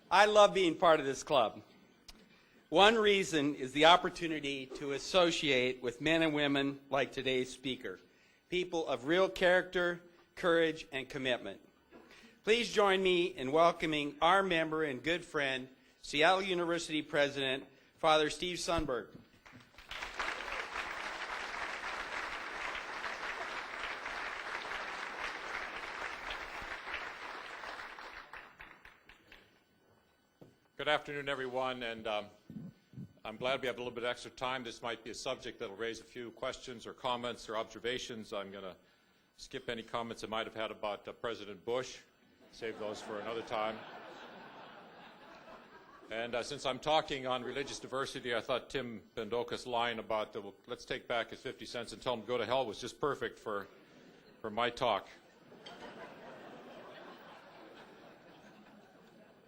I love being part of this club. One reason is the opportunity to associate with men and women like today's speaker, people of real character, courage, and commitment. Please join me in welcoming our member and good friend, Seattle University President, Father Steve Sundborg. Good afternoon, everyone, and I'm glad we have a little bit of extra time. This might be a subject that will raise a few questions or comments or observations. I'm going to skip any comments I might have had about President Bush, save those for another time. And since I'm talking on religious diversity, I thought Tim Bendoka's line about let's take back his 50 cents and tell him to go to hell was just perfect for my talk.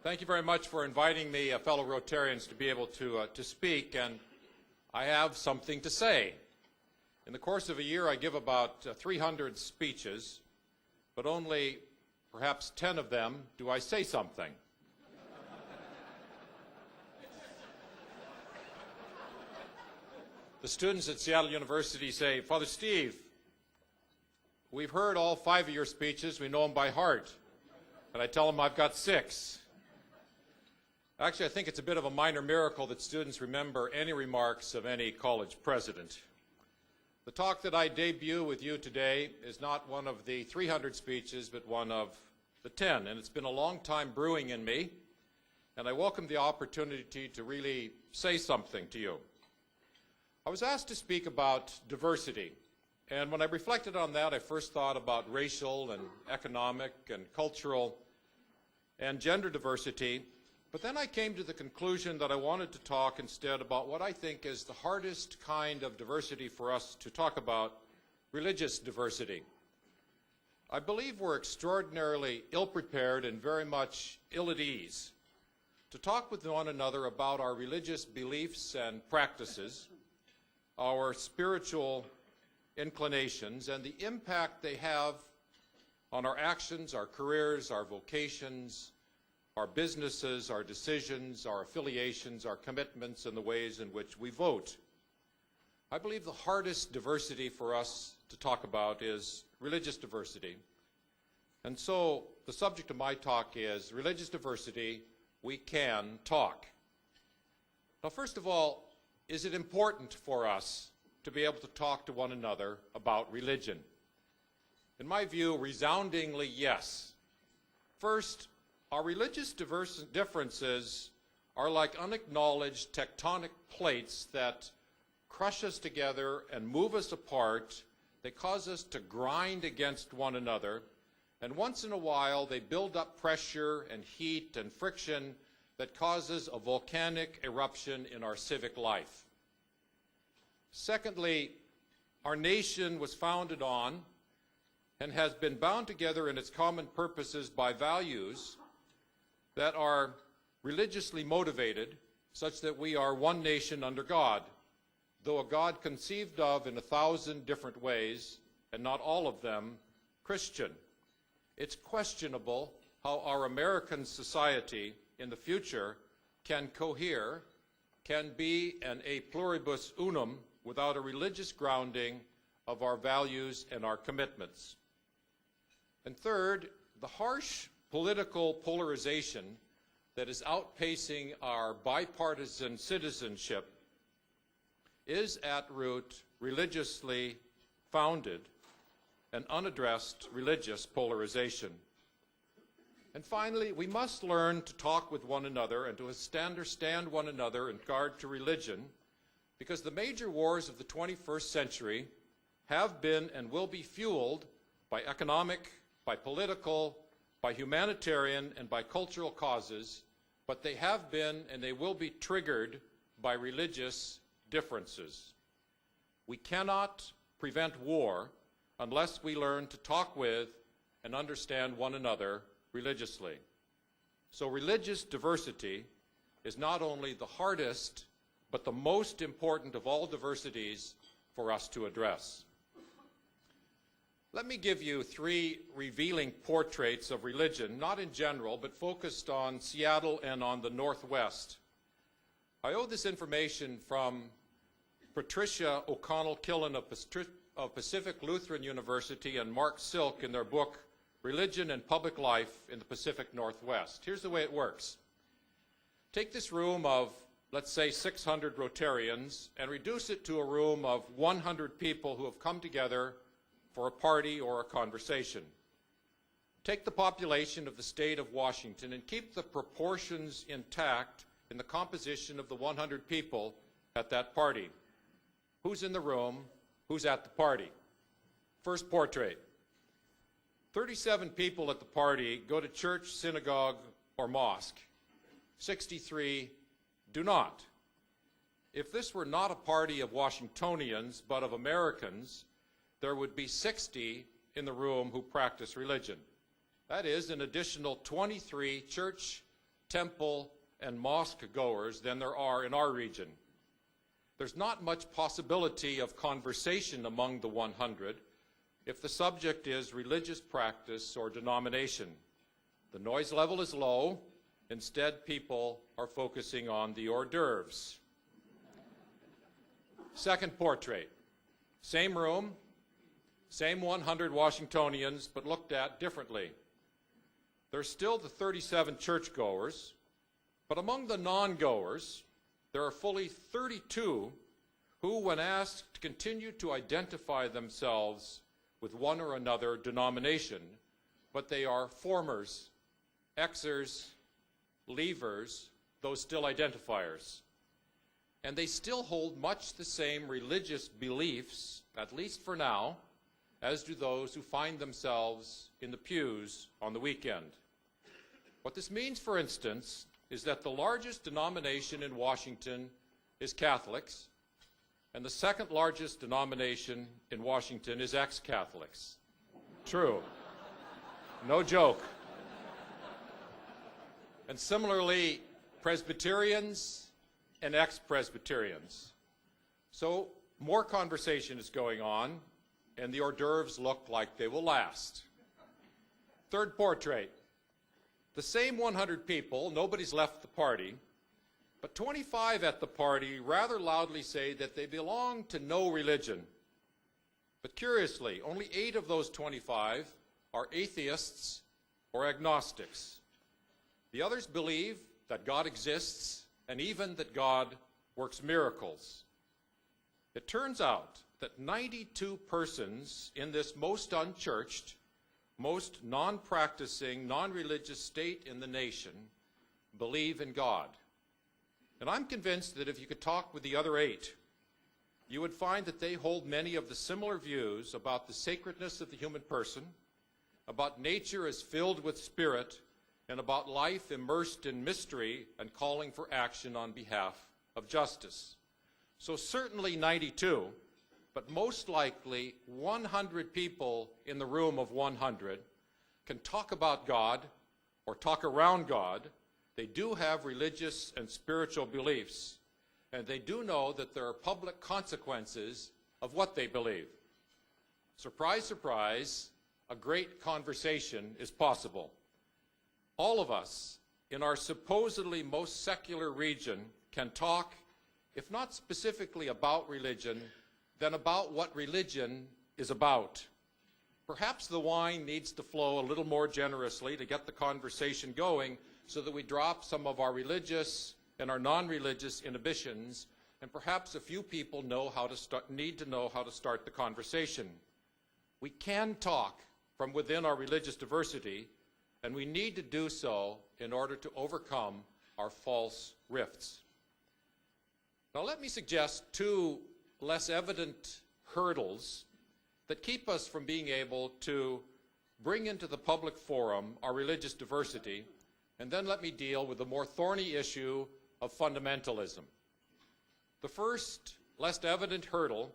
Thank you very much for inviting me, fellow Rotarians, to be able to speak, and I have something to say. In the course of a year, I give about 300 speeches, but only perhaps 10 of them do I say something. The students at Seattle University say, Father Steve, we've heard all 5 of your speeches, we know them by heart, and I tell them I've got 6. Actually, I think it's a bit of a minor miracle that students remember any remarks of any college president. The talk that I debut with you today is not one of the 300 speeches, but one of the 10, and it's been a long time brewing in me, and I welcome the opportunity to really say something to you. I was asked to speak about diversity, and when I reflected on that, I first thought about racial and economic and cultural and gender diversity. But then I came to the conclusion that I wanted to talk instead about what I think is the hardest kind of diversity for us to talk about, religious diversity. I believe we're extraordinarily ill-prepared and very much ill at ease to talk with one another about our religious beliefs and practices, our spiritual inclinations, and the impact they have on our actions, our careers, our vocations, our businesses, our decisions, our affiliations, our commitments, and the ways in which we vote. I believe the hardest diversity for us to talk about is religious diversity. And so the subject of my talk is religious diversity, we can talk. Now, first of all, is it important for us to be able to talk to one another about religion? In my view, resoundingly yes. First, our religious differences are like unacknowledged tectonic plates that crush us together and move us apart. They cause us to grind against one another, and once in a while they build up pressure and heat and friction that causes a volcanic eruption in our civic life. Secondly, our nation was founded on and has been bound together in its common purposes by values that are religiously motivated, such that we are one nation under God, though a God conceived of in 1,000 different ways, and not all of them Christian. It's questionable how our American society in the future can cohere, can be an a pluribus unum without a religious grounding of our values and our commitments. And third, the harsh political polarization that is outpacing our bipartisan citizenship is at root religiously founded and unaddressed religious polarization. And finally, we must learn to talk with one another and to understand one another in regard to religion, because the major wars of the 21st century have been and will be fueled by economic, by political, by humanitarian and by cultural causes, but they have been and they will be triggered by religious differences. We cannot prevent war unless we learn to talk with and understand one another religiously. So religious diversity is not only the hardest, but the most important of all diversities for us to address. Let me give you 3 revealing portraits of religion, not in general, but focused on Seattle and on the Northwest. I owe this information from Patricia O'Connell Killen of Pacific Lutheran University and Mark Silk in their book, Religion and Public Life in the Pacific Northwest. Here's the way it works. Take this room of, let's say, 600 Rotarians and reduce it to a room of 100 people who have come together for a party or a conversation. Take the population of the state of Washington and keep the proportions intact in the composition of the 100 people at that party. Who's in the room? Who's at the party? First portrait. 37 people at the party go to church, synagogue, or mosque. 63 do not. If this were not a party of Washingtonians, but of Americans, there would be 60 in the room who practice religion. That is an additional 23 church, temple, and mosque goers than there are in our region. There's not much possibility of conversation among the 100 if the subject is religious practice or denomination. The noise level is low. Instead, people are focusing on the hors d'oeuvres. Second portrait. Same room, same 100 Washingtonians, but looked at differently. There's still the 37 churchgoers, but among the non-goers, there are fully 32 who, when asked, continue to identify themselves with one or another denomination, but they are formers, Xers, leavers, those still identifiers. And they still hold much the same religious beliefs, at least for now, as do those who find themselves in the pews on the weekend. What this means, for instance, is that the largest denomination in Washington is Catholics, and the second largest denomination in Washington is ex-Catholics. True. No joke. And similarly, Presbyterians and ex-Presbyterians. So more conversation is going on, and the hors d'oeuvres look like they will last. Third portrait. The same 100 people, nobody's left the party, but 25 at the party rather loudly say that they belong to no religion. But curiously, only 8 of those 25 are atheists or agnostics. The others believe that God exists and even that God works miracles. It turns out that 92 persons in this most unchurched, most non-practicing, non-religious state in the nation believe in God. And I'm convinced that if you could talk with the other 8, you would find that they hold many of the similar views about the sacredness of the human person, about nature as filled with spirit, and about life immersed in mystery and calling for action on behalf of justice. So certainly 92, but most likely 100 people in the room of 100 can talk about God or talk around God. They do have religious and spiritual beliefs, and they do know that there are public consequences of what they believe. Surprise, surprise, a great conversation is possible. All of us in our supposedly most secular region can talk, if not specifically about religion, then about what religion is about. Perhaps the wine needs to flow a little more generously to get the conversation going so that we drop some of our religious and our non-religious inhibitions, and perhaps a few people need to know how to start the conversation. We can talk from within our religious diversity, and we need to do so in order to overcome our false rifts. Now let me suggest 2 less evident hurdles that keep us from being able to bring into the public forum our religious diversity, and then let me deal with the more thorny issue of fundamentalism. The first, less evident hurdle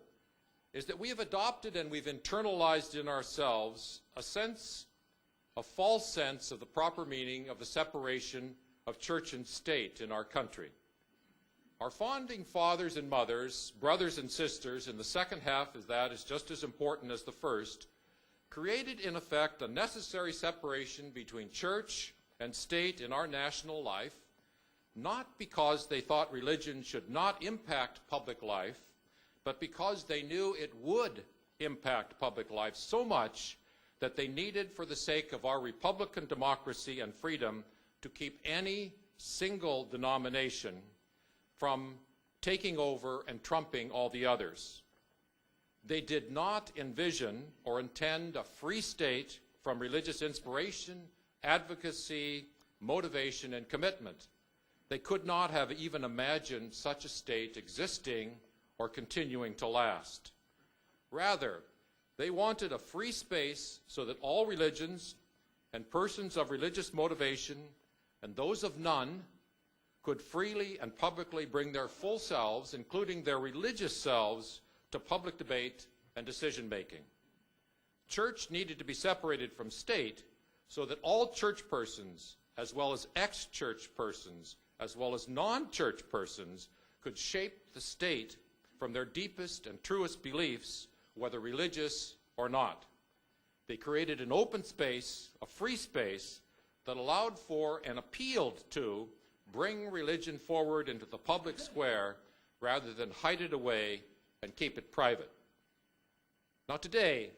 is that we have adopted and we've internalized in ourselves a false sense of the proper meaning of the separation of church and state in our country. Our founding fathers and mothers, brothers and sisters, in the second half of that is just as important as the first, created in effect a necessary separation between church and state in our national life, not because they thought religion should not impact public life, but because they knew it would impact public life so much that they needed, for the sake of our republican democracy and freedom, to keep any single denomination from taking over and trumping all the others. They did not envision or intend a free state from religious inspiration, advocacy, motivation, and commitment. They could not have even imagined such a state existing or continuing to last. Rather, they wanted a free space so that all religions and persons of religious motivation and those of none could freely and publicly bring their full selves, including their religious selves, to public debate and decision-making. Church needed to be separated from state so that all church persons, as well as ex-church persons, as well as non-church persons, could shape the state from their deepest and truest beliefs, whether religious or not. They created an open space, a free space, that allowed for and appealed to bring religion forward into the public square rather than hide it away and keep it private. Now today,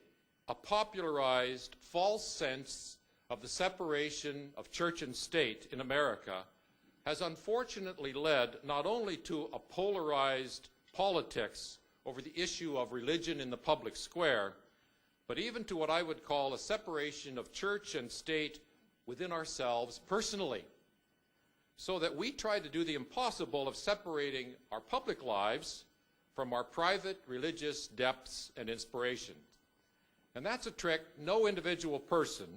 a popularized false sense of the separation of church and state in America has unfortunately led not only to a polarized politics over the issue of religion in the public square, but even to what I would call a separation of church and state within ourselves personally, so that we try to do the impossible of separating our public lives from our private religious depths and inspiration. And that's a trick no individual person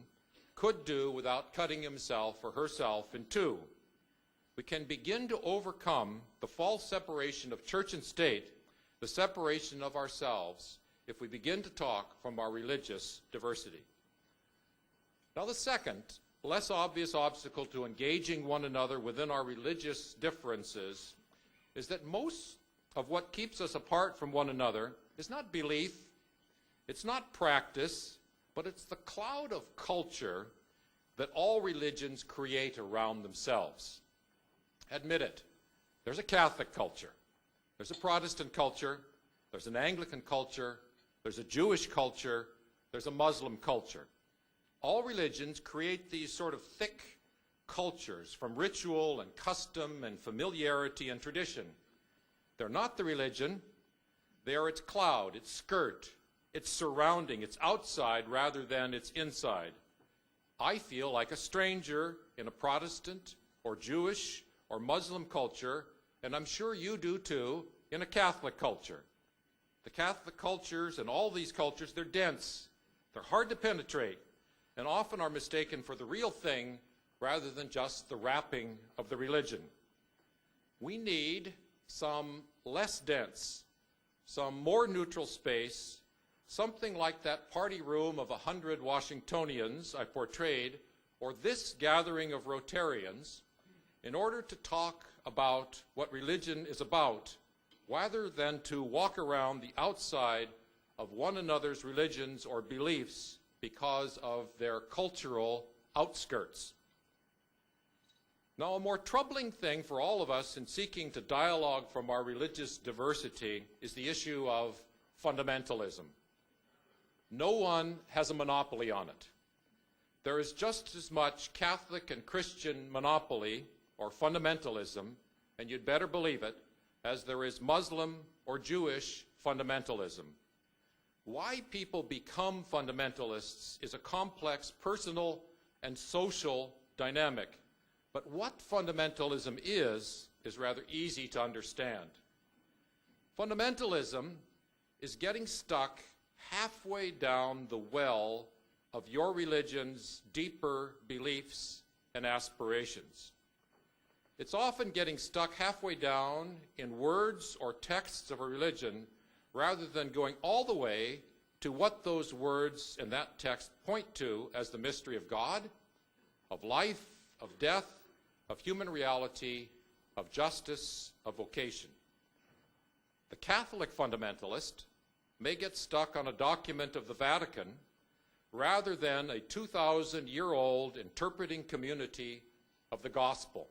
could do without cutting himself or herself in two. We can begin to overcome the false separation of church and state, the separation of ourselves, if we begin to talk from our religious diversity. Now, the second, less obvious obstacle to engaging one another within our religious differences is that most of what keeps us apart from one another is not belief, it's not practice, but it's the cloud of culture that all religions create around themselves. Admit it, there's a Catholic culture, there's a Protestant culture, there's an Anglican culture, there's a Jewish culture, there's a Muslim culture. All religions create these sort of thick cultures from ritual and custom and familiarity and tradition. They're not the religion, they are its cloud, its skirt, its surrounding, its outside rather than its inside. I feel like a stranger in a Protestant or Jewish or Muslim culture, and I'm sure you do too, in a Catholic culture. The Catholic cultures and all these cultures, they're dense, they're hard to penetrate, and often are mistaken for the real thing rather than just the wrapping of the religion. We need some less dense, some more neutral space, something like that party room of 100 Washingtonians I portrayed, or this gathering of Rotarians, in order to talk about what religion is about, rather than to walk around the outside of one another's religions or beliefs because of their cultural outskirts. Now, a more troubling thing for all of us in seeking to dialogue from our religious diversity is the issue of fundamentalism. No one has a monopoly on it. There is just as much Catholic and Christian monopoly or fundamentalism, and you'd better believe it, as there is Muslim or Jewish fundamentalism. Why people become fundamentalists is a complex personal and social dynamic, but what fundamentalism is rather easy to understand. Fundamentalism is getting stuck halfway down the well of your religion's deeper beliefs and aspirations. It's often getting stuck halfway down in words or texts of a religion rather than going all the way to what those words and that text point to as the mystery of God, of life, of death, of human reality, of justice, of vocation. The Catholic fundamentalist may get stuck on a document of the Vatican rather than a 2,000-year-old interpreting community of the gospel.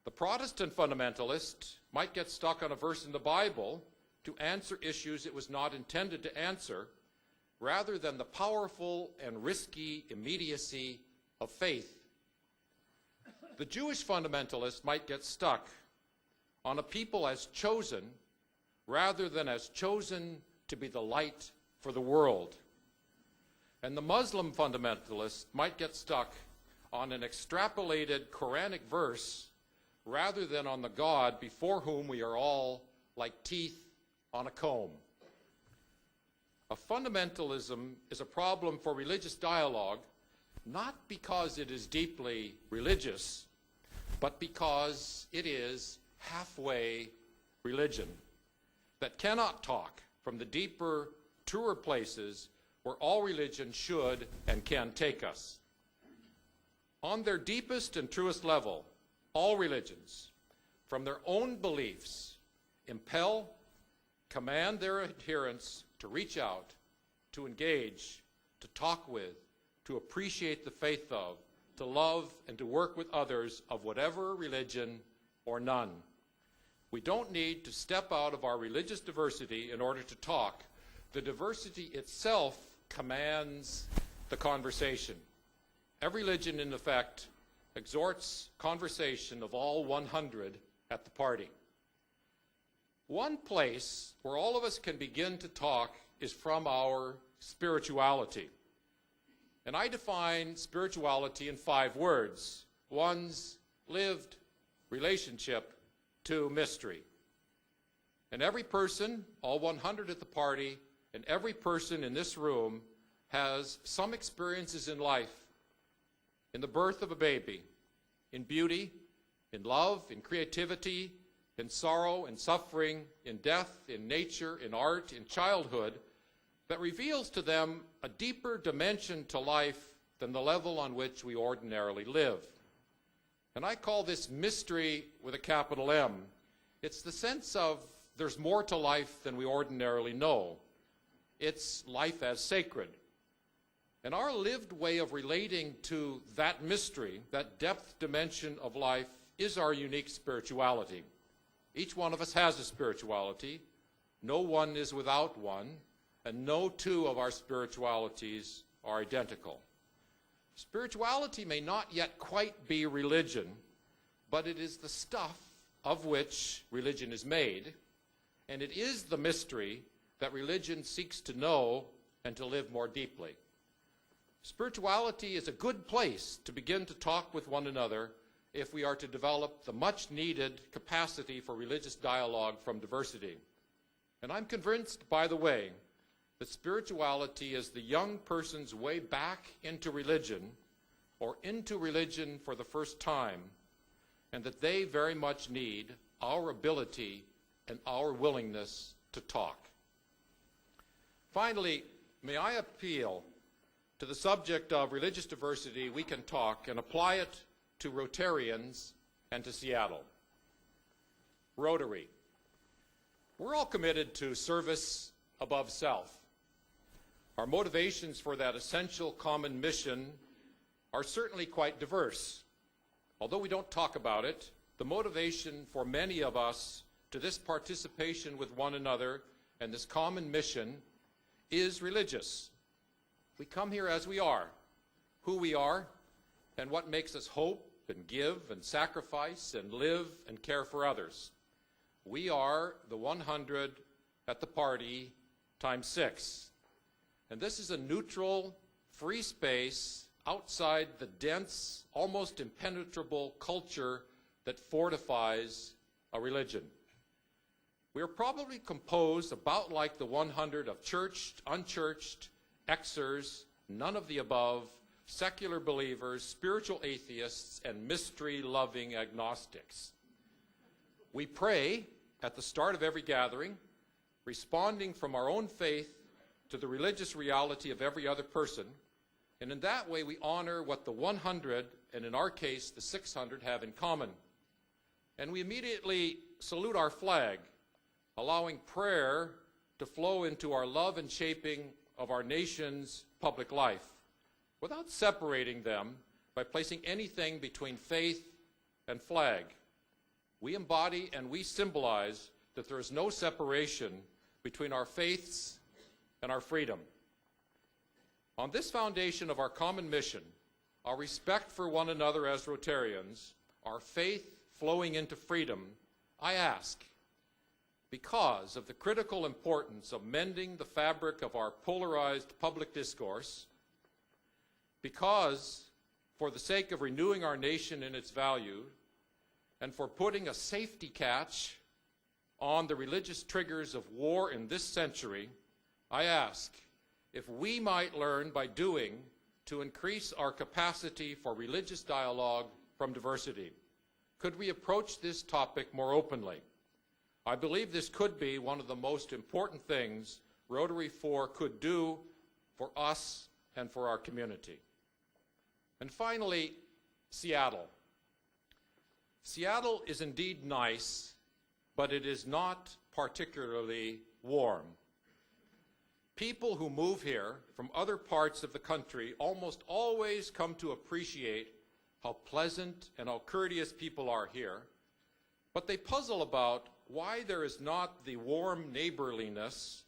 The Protestant fundamentalist might get stuck on a verse in the Bible to answer issues it was not intended to answer, rather than the powerful and risky immediacy of faith. The Jewish fundamentalist might get stuck on a people as chosen, rather than as chosen to be the light for the world. And the Muslim fundamentalist might get stuck on an extrapolated Quranic verse rather than on the God before whom we are all like teeth on a comb. A fundamentalism is a problem for religious dialogue, not because it is deeply religious, but because it is halfway religion that cannot talk from the deeper, truer places where all religion should and can take us. On their deepest and truest level, all religions, from their own beliefs, impel, command their adherents to reach out, to engage, to talk with, to appreciate the faith of, to love, and to work with others of whatever religion or none. We don't need to step out of our religious diversity in order to talk. The diversity itself commands the conversation. Every religion, in effect, exhorts conversation of all 100 at the party. One place where all of us can begin to talk is from our spirituality. And I define spirituality in 5 words. 1's lived relationship, 2 mystery. And every person, all 100 at the party, and every person in this room has some experiences in life, in the birth of a baby, in beauty, in love, in creativity, in sorrow, in suffering, in death, in nature, in art, in childhood, that reveals to them a deeper dimension to life than the level on which we ordinarily live. And I call this mystery with a capital M. It's the sense of there's more to life than we ordinarily know. It's life as sacred. And our lived way of relating to that mystery, that depth dimension of life, is our unique spirituality. Each one of us has a spirituality. No one is without one, and no 2 of our spiritualities are identical. Spirituality may not yet quite be religion, but it is the stuff of which religion is made, and it is the mystery that religion seeks to know and to live more deeply. Spirituality is a good place to begin to talk with one another if we are to develop the much-needed capacity for religious dialogue from diversity. And I'm convinced, by the way, that spirituality is the young person's way back into religion, or into religion for the first time, and that they very much need our ability and our willingness to talk. Finally, may I appeal to the subject of religious diversity we can talk and apply it to Rotarians and to Seattle. Rotary. We're all committed to service above self. Our motivations for that essential common mission are certainly quite diverse. Although we don't talk about it, the motivation for many of us to this participation with one another and this common mission is religious. We come here as we are, who we are, and what makes us hope and give and sacrifice and live and care for others. We are the 100 at the party times 6. And this is a neutral, free space outside the dense, almost impenetrable culture that fortifies a religion. We are probably composed about like the 100 of churched, unchurched, Xers, none of the above, secular believers, spiritual atheists, and mystery-loving agnostics. We pray at the start of every gathering, responding from our own faith to the religious reality of every other person, and in that way we honor what the 100, and in our case the 600, have in common. And we immediately salute our flag, allowing prayer to flow into our love and shaping of our nation's public life, without separating them by placing anything between faith and flag. We embody and we symbolize that there is no separation between our faiths and our freedom. On this foundation of our common mission, our respect for one another as Rotarians, our faith flowing into freedom, I ask, because of the critical importance of mending the fabric of our polarized public discourse, because for the sake of renewing our nation in its value, and for putting a safety catch on the religious triggers of war in this century, I ask if we might learn by doing to increase our capacity for religious dialogue from diversity. Could we approach this topic more openly? I believe this could be one of the most important things Rotary 4 could do for us and for our community. And finally, Seattle. Seattle is indeed nice, but it is not particularly warm. People who move here from other parts of the country almost always come to appreciate how pleasant and how courteous people are here, but they puzzle about why there is not the warm neighborliness,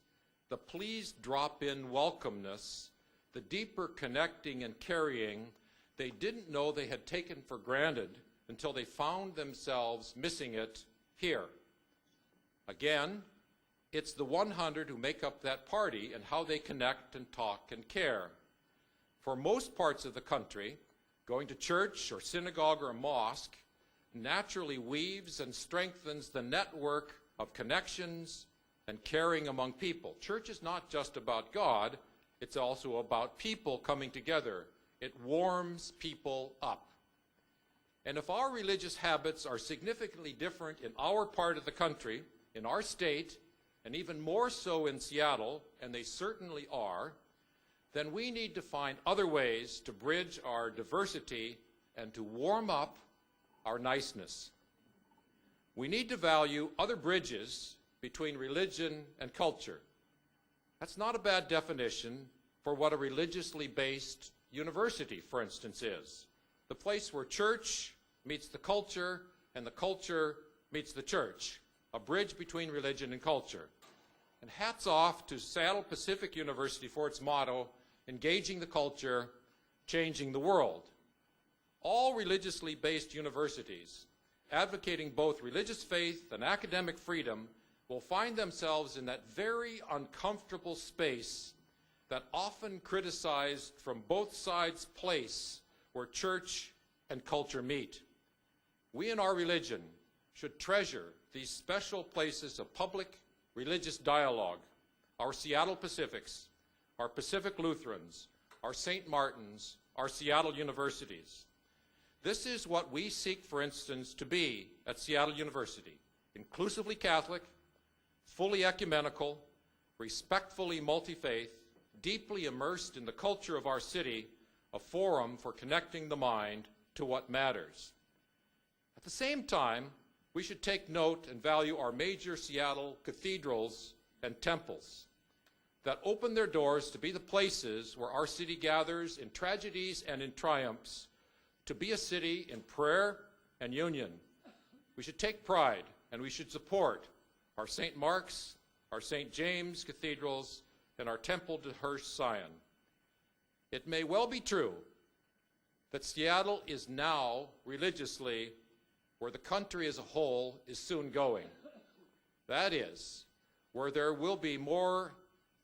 the please drop in welcomeness, the deeper connecting and carrying they didn't know they had taken for granted until they found themselves missing it here. Again, it's the 100 who make up that party and how they connect and talk and care. For most parts of the country, going to church or synagogue or a mosque naturally weaves and strengthens the network of connections and caring among people. Church is not just about God, it's also about people coming together. It warms people up. And if our religious habits are significantly different in our part of the country, in our state, and even more so in Seattle, and they certainly are, then we need to find other ways to bridge our diversity and to warm up our niceness. We need to value other bridges between religion and culture. That's not a bad definition for what a religiously based university, for instance, is. The place where church meets the culture and the culture meets the church. A bridge between religion and culture. And hats off to Seattle Pacific University for its motto, engaging the culture, changing the world. All religiously based universities advocating both religious faith and academic freedom will find themselves in that very uncomfortable space that often criticized from both sides place where church and culture meet. We in our religion should treasure these special places of public religious dialogue, our Seattle Pacifics, our Pacific Lutherans, our St. Martins, our Seattle universities. This is what we seek, for instance, to be at Seattle University: inclusively Catholic, fully ecumenical, respectfully multi-faith, deeply immersed in the culture of our city, a forum for connecting the mind to what matters. At the same time, we should take note and value our major Seattle cathedrals and temples that open their doors to be the places where our city gathers in tragedies and in triumphs, to be a city in prayer and union. We should take pride and we should support our St. Mark's, our St. James cathedrals, and our Temple de Hirsch Zion. It may well be true that Seattle is now religiously where the country as a whole is soon going. That is, where there will be more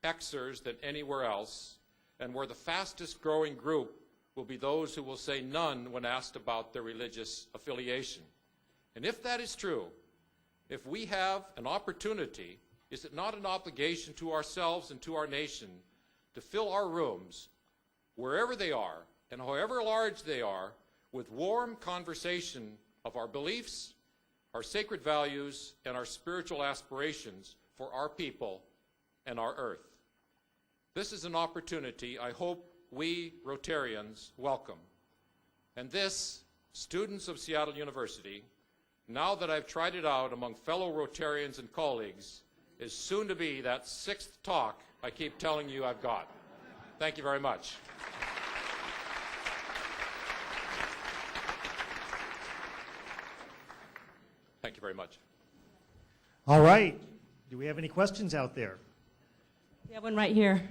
Xers than anywhere else, and where the fastest growing group will be those who will say none when asked about their religious affiliation. And if that is true, if we have an opportunity, is it not an obligation to ourselves and to our nation to fill our rooms wherever they are and however large they are, with warm conversation of our beliefs, our sacred values, and our spiritual aspirations for our people and our earth. This is an opportunity I hope we Rotarians welcome. And this, students of Seattle University, now that I've tried it out among fellow Rotarians and colleagues, is soon to be that sixth talk I keep telling you I've got. Thank you very much. Thank you very much. All right. Do we have any questions out there? We have one right here.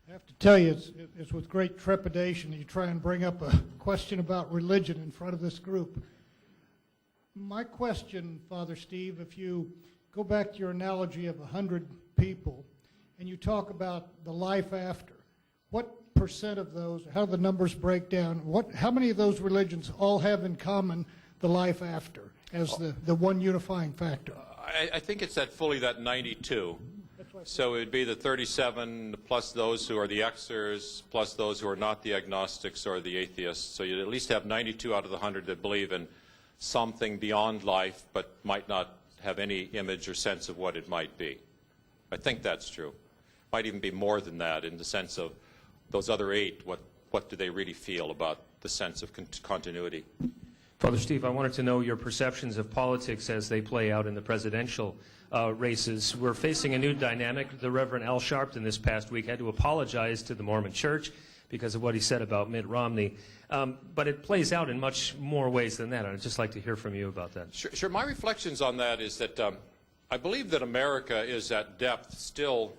I have to tell you, it's with great trepidation that you try and bring up a question about religion in front of this group. My question, Father Steve, if you go back to your analogy of 100 people and you talk about the life after, what percent of those, how do the numbers break down? How many of those religions all have in common the life after as the one unifying factor? I think it's fully that 92. So it would be the 37 plus those who are the Xers, plus those who are not the agnostics or the atheists. So you'd at least have 92 out of the 100 that believe in something beyond life, but might not have any image or sense of what it might be. I think that's true. Might even be more than that in the sense of those other 8, what do they really feel about the sense of continuity? Father Steve, I wanted to know your perceptions of politics as they play out in the presidential races. We're facing a new dynamic. The Reverend Al Sharpton this past week had to apologize to the Mormon Church because of what he said about Mitt Romney. But it plays out in much more ways than that. I'd just like to hear from you about that. Sure. My reflections on that is that I believe that America is at depth still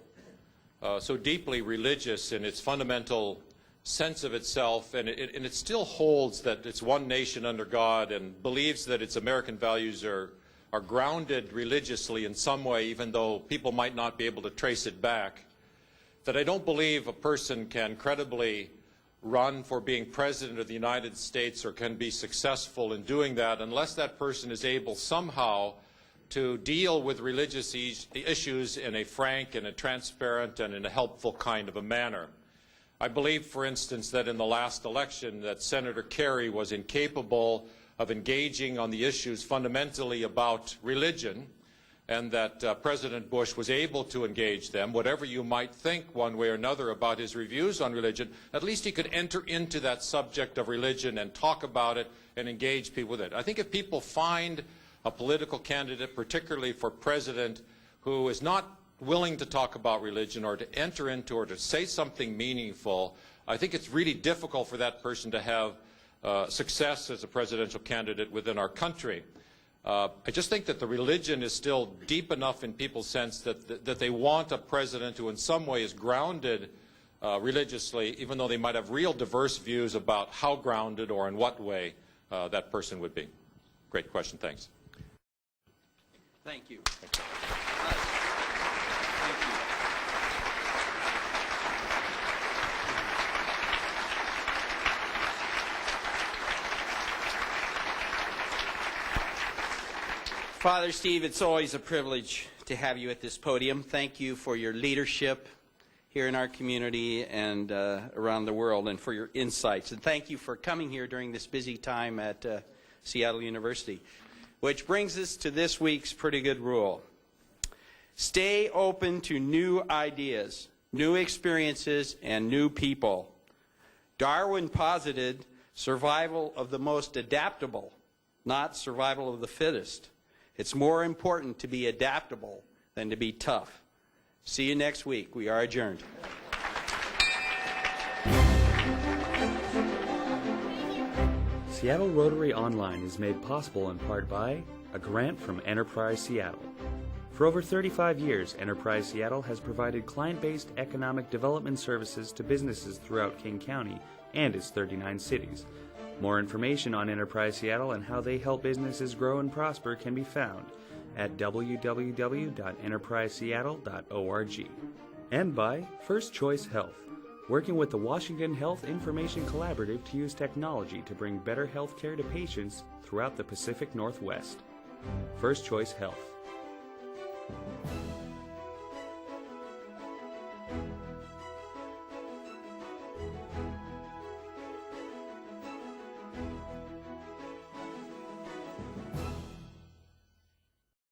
so deeply religious in its fundamental sense of itself, and it still holds that it's one nation under God and believes that its American values are grounded religiously in some way, even though people might not be able to trace it back. That I don't believe a person can credibly run for being president of the United States or can be successful in doing that unless that person is able somehow to deal with religious issues in a frank and a transparent and in a helpful kind of a manner. I believe, for instance, that in the last election that Senator Kerry was incapable of engaging on the issues fundamentally about religion, and that President Bush was able to engage them. Whatever you might think one way or another about his reviews on religion, at least he could enter into that subject of religion and talk about it and engage people with it. I think if people find a political candidate, particularly for president, who is not willing to talk about religion or to enter into or to say something meaningful, I think it's really difficult for that person to have success as a presidential candidate within our country. I just think that the religion is still deep enough in people's sense that they want a president who in some way is grounded religiously, even though they might have real diverse views about how grounded or in what way that person would be. Great question. Thanks. Thank you. Thank you. Father Steve, it's always a privilege to have you at this podium. Thank you for your leadership here in our community and around the world, and for your insights. And thank you for coming here during this busy time at Seattle University. Which brings us to this week's pretty good rule. Stay open to new ideas, new experiences, and new people. Darwin posited survival of the most adaptable, not survival of the fittest. It's more important to be adaptable than to be tough. See you next week. We are adjourned. Seattle Rotary Online is made possible in part by a grant from Enterprise Seattle. For over 35 years, Enterprise Seattle has provided client-based economic development services to businesses throughout King County and its 39 cities. More information on Enterprise Seattle and how they help businesses grow and prosper can be found at www.enterpriseseattle.org. And by First Choice Health, working with the Washington Health Information Collaborative to use technology to bring better health care to patients throughout the Pacific Northwest. First Choice Health.